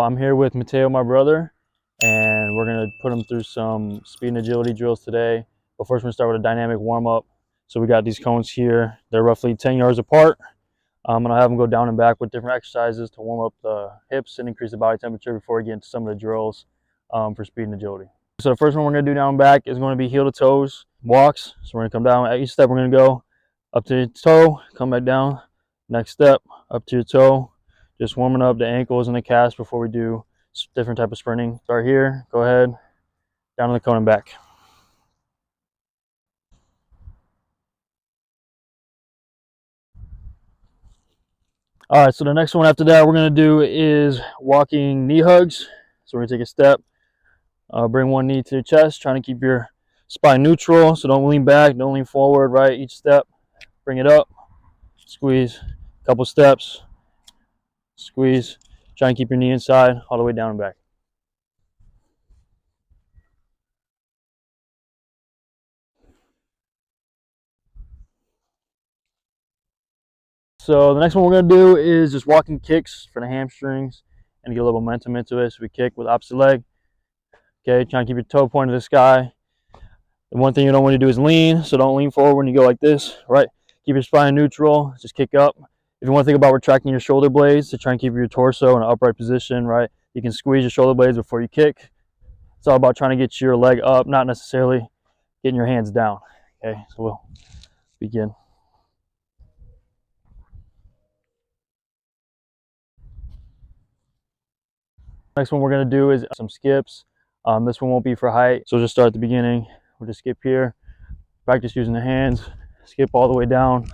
I'm here with Mateo, my brother, and we're going to put him through some speed and agility drills today. But first, we're going to start with a dynamic warm-up. So we got these cones here. They're roughly 10 yards apart. I'm going to have them go down and back with different exercises to warm up the hips and increase the body temperature before we get into some of the drills for speed and agility. So the first one we're going to do down and back is going to be heel to toes walks. So we're going to come down. At each step, we're going to go up to your toe, come back down. Next step, up to your toe. Just warming up the ankles and the calves before we do different type of sprinting. Start here, go ahead, down to the cone and back. All right, so the next one after that we're gonna do is walking knee hugs. So we're gonna take a step, bring one knee to your chest, trying to keep your spine neutral. So don't lean back, don't lean forward, right? Each step, bring it up, squeeze, couple steps, squeeze, try and keep your knee inside all the way down and back. So the next one we're going to do is just walking kicks for the hamstrings and get a little momentum into it. So we kick with opposite leg. Okay, try and keep your toe pointed to the sky. The one thing you don't want to do is lean, so don't lean forward when you go like this, right? Keep your spine neutral, just kick up. If you want to think about retracting your shoulder blades to try and keep your torso in an upright position, right? You can squeeze your shoulder blades before you kick. It's all about trying to get your leg up, not necessarily getting your hands down. Okay, so we'll begin. Next one we're going to do is some skips. This one won't be for height, so just start at the beginning. We'll just skip here, practice using the hands, skip all the way down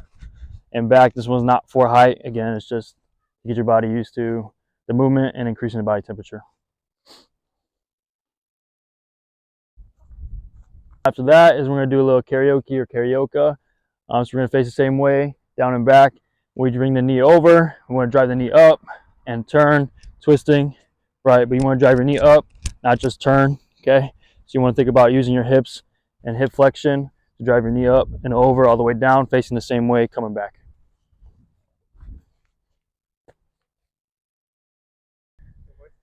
and back. This one's not for height. Again, it's just to get your body used to the movement and increasing the body temperature. After that is we're going to do a little karaoke or carioca. So we're going to face the same way, down and back. We bring the knee over, we want to drive the knee up and turn, twisting, right? But you want to drive your knee up, not just turn, okay? So you want to think about using your hips and hip flexion to drive your knee up and over all the way down, facing the same way, coming back.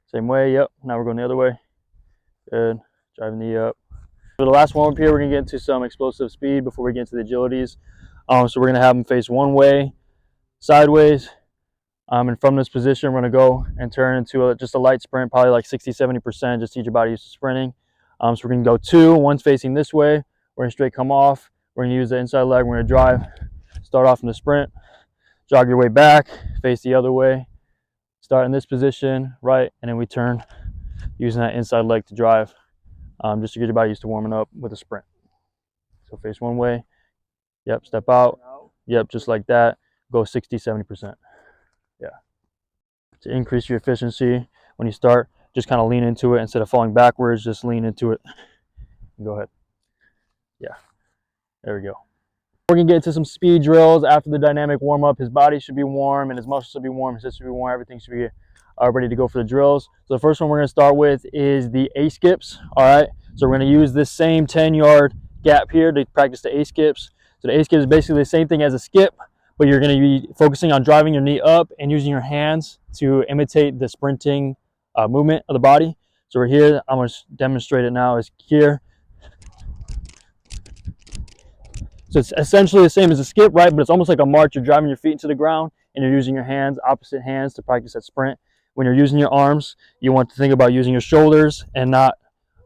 Same way, yep. Now we're going the other way. Good, drive the knee up. For the last warm up here, we're going to get into some explosive speed before we get into the agilities. So we're going to have them face one way, sideways. And from this position, we're going to go and turn into just a light sprint, probably like 60–70%, just to get your body used to sprinting. So we're going to go two, one's facing this way. We're going to straight come off. We're going to use the inside leg. We're going to drive, start off in the sprint, jog your way back, face the other way, start in this position, right, and then we turn using that inside leg to drive, just to get your body used to warming up with a sprint. So face one way, yep, step out, yep, just like that, go 60–70%. Yeah. To increase your efficiency when you start, just kind of lean into it instead of falling backwards, just lean into it. Go ahead. Yeah, there we go. We're gonna get into some speed drills after the dynamic warm-up. His body should be warm and his muscles should be warm, his hips should be warm, everything should be ready to go for the drills. So the first one we're gonna start with is the A skips. All right, so we're gonna use this same 10-yard gap here to practice the A skips. So the A skip is basically the same thing as a skip, but you're going to be focusing on driving your knee up and using your hands to imitate the sprinting movement of the body. So we're here, I'm going to demonstrate it now, is here. So it's essentially the same as a skip, right? But it's almost like a march. You're driving your feet into the ground and you're using your hands, opposite hands, to practice that sprint. When you're using your arms, you want to think about using your shoulders and not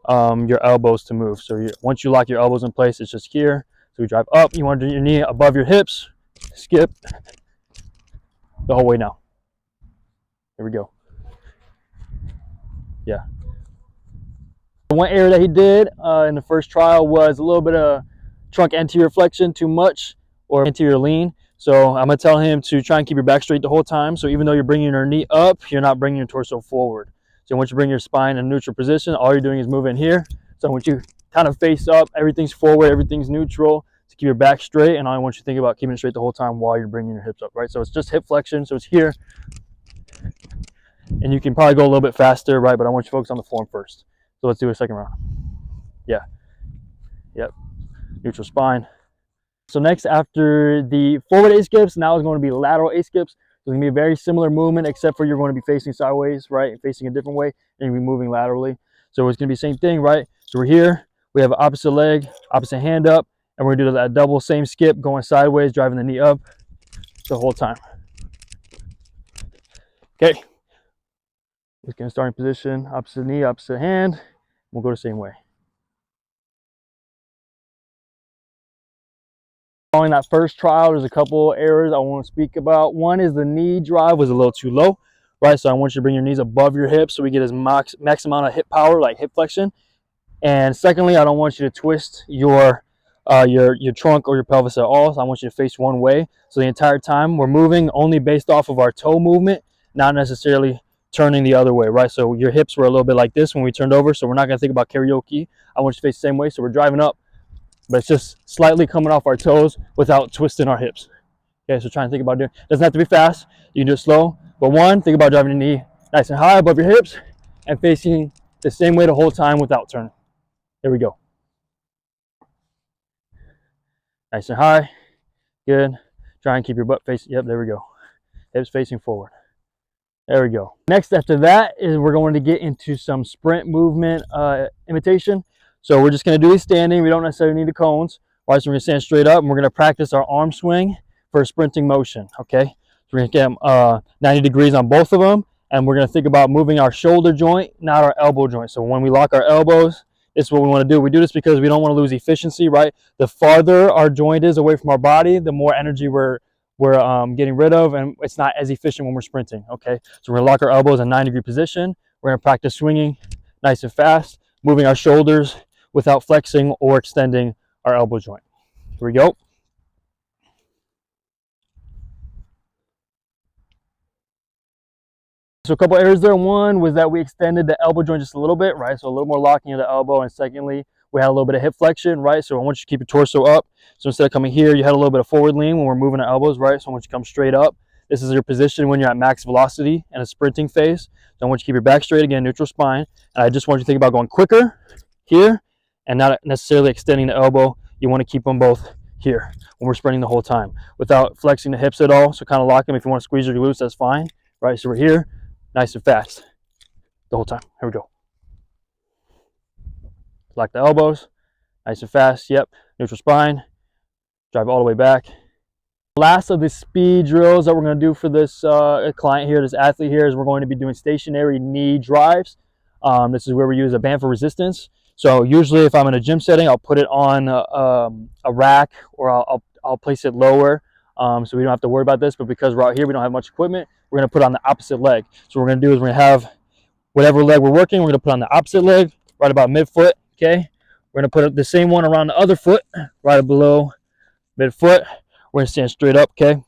your elbows to move. So once you lock your elbows in place, it's just here. So we drive up, you want to do your knee above your hips, skip the whole way down. Here we go. Yeah. One area that he did in the first trial was a little bit of trunk anterior flexion too much, or anterior lean. So I'm going to tell him to try and keep your back straight the whole time. So even though you're bringing your knee up, you're not bringing your torso forward. So once you bring your spine in a neutral position, all you're doing is moving here. So once you kind of face up, everything's forward, everything's neutral. To keep your back straight, and I want you to think about keeping it straight the whole time while you're bringing your hips up, right? So it's just hip flexion, so it's here, and you can probably go a little bit faster, right? But I want you to focus on the form first. So let's do a second round. Yeah, yep, neutral spine. So next, after the forward A skips, now is going to be lateral A skips. So it's going to be a very similar movement, except for you're going to be facing sideways, right? Facing a different way, and you're moving laterally. So it's going to be the same thing, right? So we're here. We have opposite leg, opposite hand up, and we're going to do that double same skip, going sideways, driving the knee up the whole time. Okay. Just going to start in position, opposite knee, opposite hand. We'll go the same way. Following that first trial, there's a couple errors I want to speak about. One is the knee drive was a little too low, right? So I want you to bring your knees above your hips so we get as max amount of hip power, like hip flexion. And secondly, I don't want you to twist your trunk or your pelvis at all. So I want you to face one way. So the entire time we're moving only based off of our toe movement, not necessarily turning the other way, right? So your hips were a little bit like this when we turned over. So we're not going to think about karaoke. I want you to face the same way. So we're driving up, but it's just slightly coming off our toes without twisting our hips. Okay, so try and think about doing it. Doesn't have to be fast. You can do it slow. But one, think about driving the knee nice and high above your hips and facing the same way the whole time without turning. There we go. Nice and high. Good. Try and keep your butt facing. Yep, there we go. Hips facing forward. There we go. Next after that is we're going to get into some sprint movement imitation. So we're just going to do these standing. We don't necessarily need the cones. All right, so we're going to stand straight up and we're going to practice our arm swing for a sprinting motion. Okay, so we're going to get them 90 degrees on both of them, and we're going to think about moving our shoulder joint, not our elbow joint. So when we lock our elbows, this is what we want to do. We do this because we don't want to lose efficiency, right? The farther our joint is away from our body, the more energy we're getting rid of, and it's not as efficient when we're sprinting. Okay, so we're going to lock our elbows in a 90-degree position. We're going to practice swinging nice and fast, moving our shoulders without flexing or extending our elbow joint. Here we go. So a couple errors there. One was that we extended the elbow joint just a little bit, right? So a little more locking of the elbow. And secondly, we had a little bit of hip flexion, right? So I want you to keep your torso up. So instead of coming here, you had a little bit of forward lean when we're moving our elbows, right? So I want you to come straight up. This is your position when you're at max velocity and a sprinting phase. So I want you to keep your back straight, again, neutral spine. And I just want you to think about going quicker here and not necessarily extending the elbow. You want to keep them both here when we're sprinting the whole time without flexing the hips at all. So kind of lock them. If you want to squeeze your glutes, that's fine, right? So we're here, nice and fast the whole time. Here we go. Lock the elbows, nice and fast. Yep, neutral spine. Drive all the way back. Last of the speed drills that we're going to do for this client here, this athlete here, is we're going to be doing stationary knee drives. This is where we use a band for resistance. So usually if I'm in a gym setting, I'll put it on a rack, or I'll place it lower, so we don't have to worry about this. But because we're out here, we don't have much equipment, we're going to put it on the opposite leg. So what we're going to do is we're going to have whatever leg we're working, we're going to put on the opposite leg, right about midfoot. Okay, we're going to put the same one around the other foot, right below midfoot. We're going to stand straight up. Okay,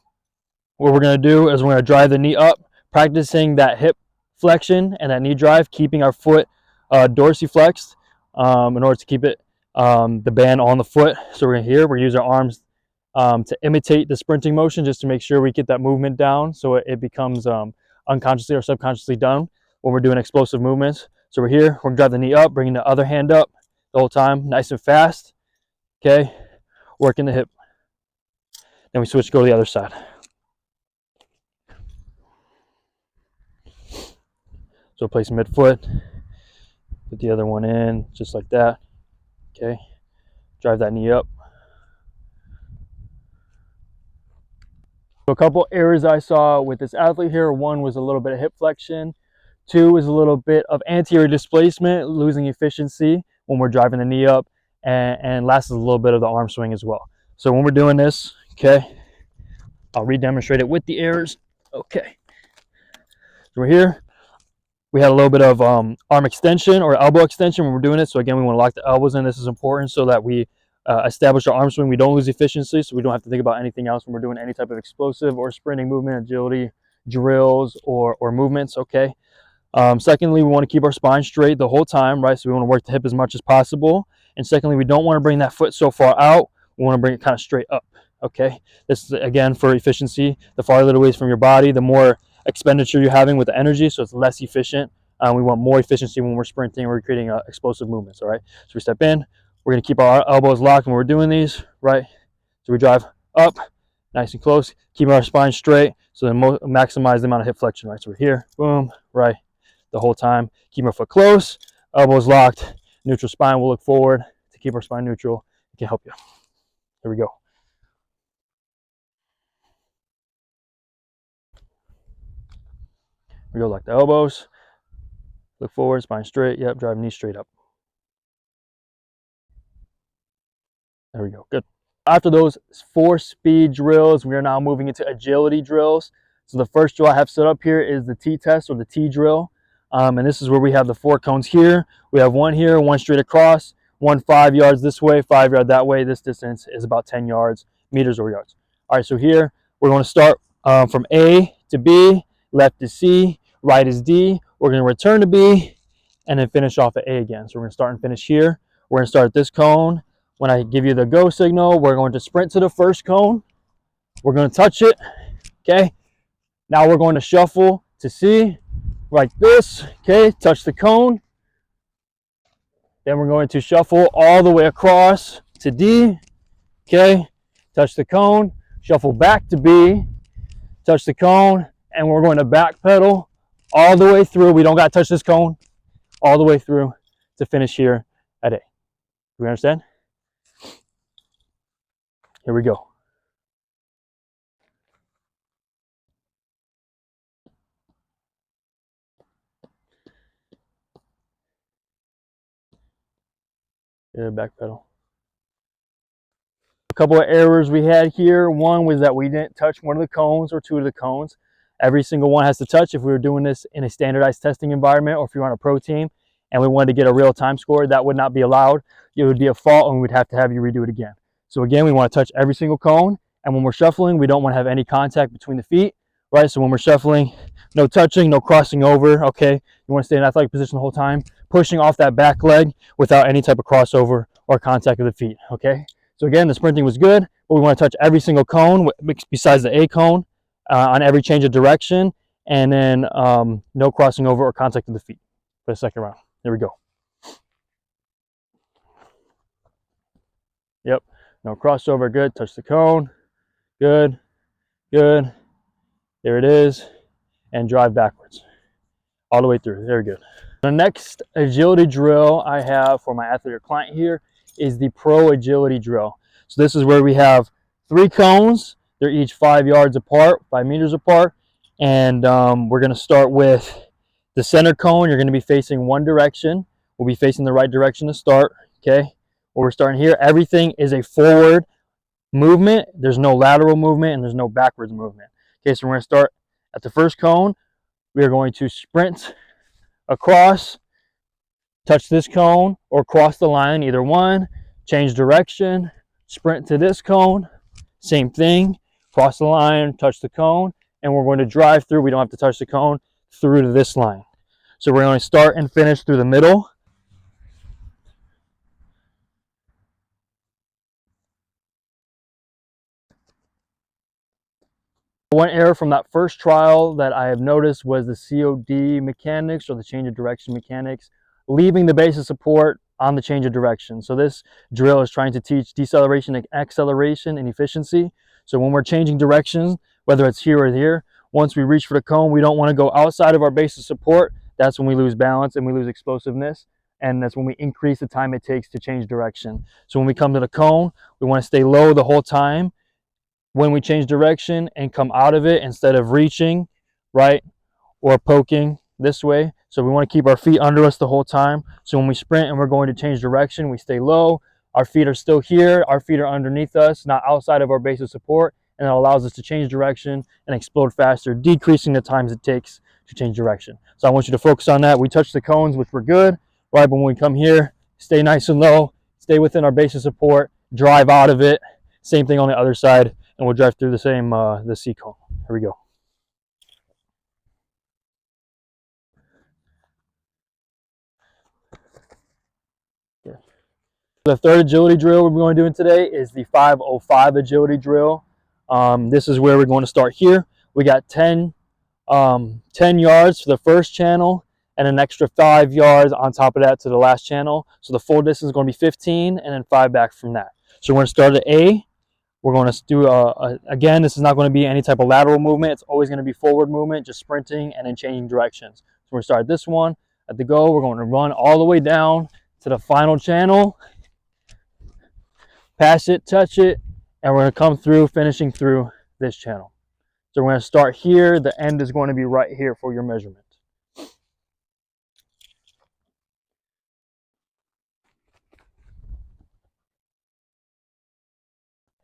what we're going to do is we're going to drive the knee up, practicing that hip flexion and that knee drive, keeping our foot dorsiflexed in order to keep it the band on the foot. So we're going to use our arms to imitate the sprinting motion, just to make sure we get that movement down, so it becomes unconsciously or subconsciously done when we're doing explosive movements. So we're here, we're going to drive the knee up, bringing the other hand up the whole time, nice and fast. Okay, working the hip. Then we switch, go to the other side. So place midfoot, put the other one in, just like that. Okay, drive that knee up. So a couple errors I saw with this athlete here. One was a little bit of hip flexion. Two is a little bit of anterior displacement, losing efficiency when we're driving the knee up. And last is a little bit of the arm swing as well. So when we're doing this, okay, I'll re-demonstrate it with the errors. Okay, so we're here. We had a little bit of arm extension or elbow extension when we're doing it. So again, we want to lock the elbows in. This is important so that we establish our arm swing. We don't lose efficiency, so we don't have to think about anything else when we're doing any type of explosive or sprinting movement, agility, drills, or movements. Okay. Secondly, we want to keep our spine straight the whole time, right? So we want to work the hip as much as possible. And secondly, we don't want to bring that foot so far out. We want to bring it kind of straight up. Okay. This is again for efficiency. The farther away from your body, the more expenditure you're having with the energy, so it's less efficient. We want more efficiency when we're sprinting or we're creating explosive movements. All right. So we step in. We're going to keep our elbows locked when we're doing these, right? So we drive up, nice and close. Keep our spine straight, so then maximize the amount of hip flexion, right? So we're here, boom, right, the whole time. Keep our foot close, elbows locked, neutral spine. We'll look forward to keep our spine neutral. It can help you. Here we go. We go like the elbows, look forward, spine straight. Yep, drive knees straight up. There we go, good. After those 4 speed drills, we are now moving into agility drills. So the first drill I have set up here is the T test, or the T drill. And this is where we have the 4 cones here. We have one here, one straight across, one 5 yards this way, 5 yards that way. This distance is about 10 yards, meters or yards. All right, so here we're going to start from A to B, left is C, right is D. We're going to return to B and then finish off at A again. So we're going to start and finish here. We're going to start at this cone. When I give you the go signal, we're going to sprint to the first cone. We're going to touch it, okay? Now we're going to shuffle to C, like this, okay? Touch the cone. Then we're going to shuffle all the way across to D, okay? Touch the cone, shuffle back to B, touch the cone, and we're going to back pedal all the way through. We don't got to touch this cone, all the way through to finish here at A. Do we understand? Here we go. Yeah, back pedal. A couple of errors we had here. One was that we didn't touch one of the cones or 2 of the cones. Every single one has to touch if we were doing this in a standardized testing environment, or if you're on a pro team and we wanted to get a real time score, that would not be allowed. It would be a fault and we'd have to have you redo it again. So again, we want to touch every single cone, and when we're shuffling, we don't want to have any contact between the feet, right? So when we're shuffling, no touching, no crossing over, okay? You want to stay in athletic position the whole time, pushing off that back leg without any type of crossover or contact with the feet, okay? So again, the sprinting was good, but we want to touch every single cone besides the A cone on every change of direction, and then no crossing over or contact with the feet for the second round. Here we go. Yep, no crossover, good. Touch the cone, good, good. There it is, and drive backwards all the way through. Very good. The next agility drill I have for my athlete or client here is the pro agility drill. So this is where we have 3 cones. They're each 5 yards apart, 5 meters apart. And we're going to start with the center cone. You're going to be facing one direction. We'll be facing the right direction to start, okay? Where we're starting here, everything is a forward movement. There's no lateral movement and there's no backwards movement. Okay, so we're going to start at the first cone. We are going to sprint across, touch this cone, or cross the line, either one, change direction, sprint to this cone, same thing, cross the line, touch the cone, and we're going to drive through. We don't have to touch the cone, through to this line. So we're going to start and finish through the middle. One error from that first trial that I have noticed was the COD mechanics, or the change of direction mechanics, leaving the base of support on the change of direction. So this drill is trying to teach deceleration, acceleration, and efficiency. So when we're changing directions, whether it's here or here, once we reach for the cone, we don't want to go outside of our base of support. That's when we lose balance and we lose explosiveness. And that's when we increase the time it takes to change direction. So when we come to the cone, we want to stay low the whole time when we change direction and come out of it, instead of reaching, right, or poking this way. So we want to keep our feet under us the whole time. So when we sprint and we're going to change direction, we stay low. Our feet are still here. Our feet are underneath us, not outside of our base of support. And it allows us to change direction and explode faster, decreasing the times it takes to change direction. So I want you to focus on that. We touch the cones, which were good, right? But when we come here, stay nice and low, stay within our base of support, drive out of it. Same thing on the other side, and we'll drive through the same, the C cone. Here we go. Okay. The third agility drill we're going to do today is the 505 agility drill. This is where we're going to start here. We got 10 yards for the first channel and an extra 5 yards on top of that to the last channel. So the full distance is going to be 15, and then 5 back from that. So we're going to start at A. We're going to do, again, this is not going to be any type of lateral movement. It's always going to be forward movement, just sprinting and then changing directions. So we're going to start this one. At the go, we're going to run all the way down to the final channel, pass it, touch it, and we're going to come through, finishing through this channel. So we're going to start here. The end is going to be right here for your measurement.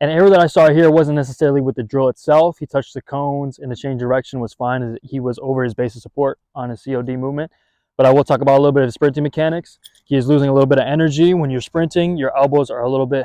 An error that I saw here wasn't necessarily with the drill itself. He touched the cones and the change direction was fine. He was over his base of support on his COD movement. But I will talk about a little bit of sprinting mechanics. He is losing a little bit of energy. When you're sprinting, your elbows are a little bit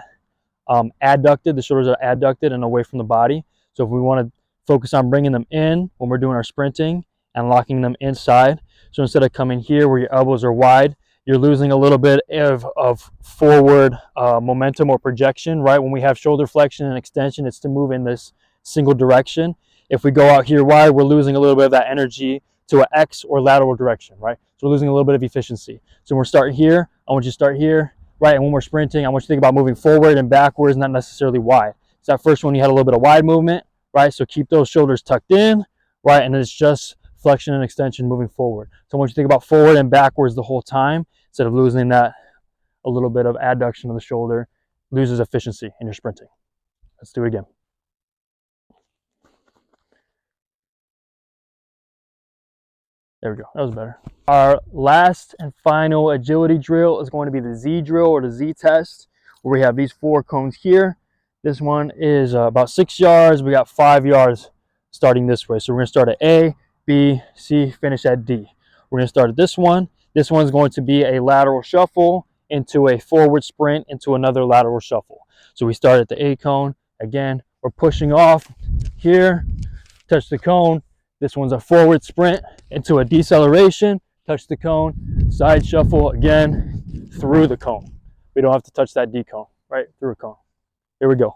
adducted. The shoulders are adducted and away from the body. So if we want to focus on bringing them in when we're doing our sprinting and locking them inside. So instead of coming here where your elbows are wide, you're losing a little bit of forward momentum or projection, right? When we have shoulder flexion and extension, it's to move in this single direction. If we go out here wide, we're losing a little bit of that energy to an X or lateral direction, right? So we're losing a little bit of efficiency. So when we're starting here, I want you to start here, right? And when we're sprinting, I want you to think about moving forward and backwards, not necessarily wide. So that first one, you had a little bit of wide movement, right? So keep those shoulders tucked in, right? And then it's just flexion and extension moving forward. So I want you to think about forward and backwards the whole time, instead of losing that a little bit of adduction of the shoulder, loses efficiency in your sprinting. Let's do it again. There we go, that was better. Our last and final agility drill is going to be the Z drill or the Z test, where we have these 4 cones here. This one is about 6 yards. We got 5 yards starting this way. So we're gonna start at A, B, C, finish at D. We're gonna start at this one. This one's going to be a lateral shuffle into a forward sprint into another lateral shuffle. So we start at the A cone. Again, we're pushing off here, touch the cone. This one's a forward sprint into a deceleration, touch the cone, side shuffle again through the cone. We don't have to touch that D cone, right? Through a cone. Here we go.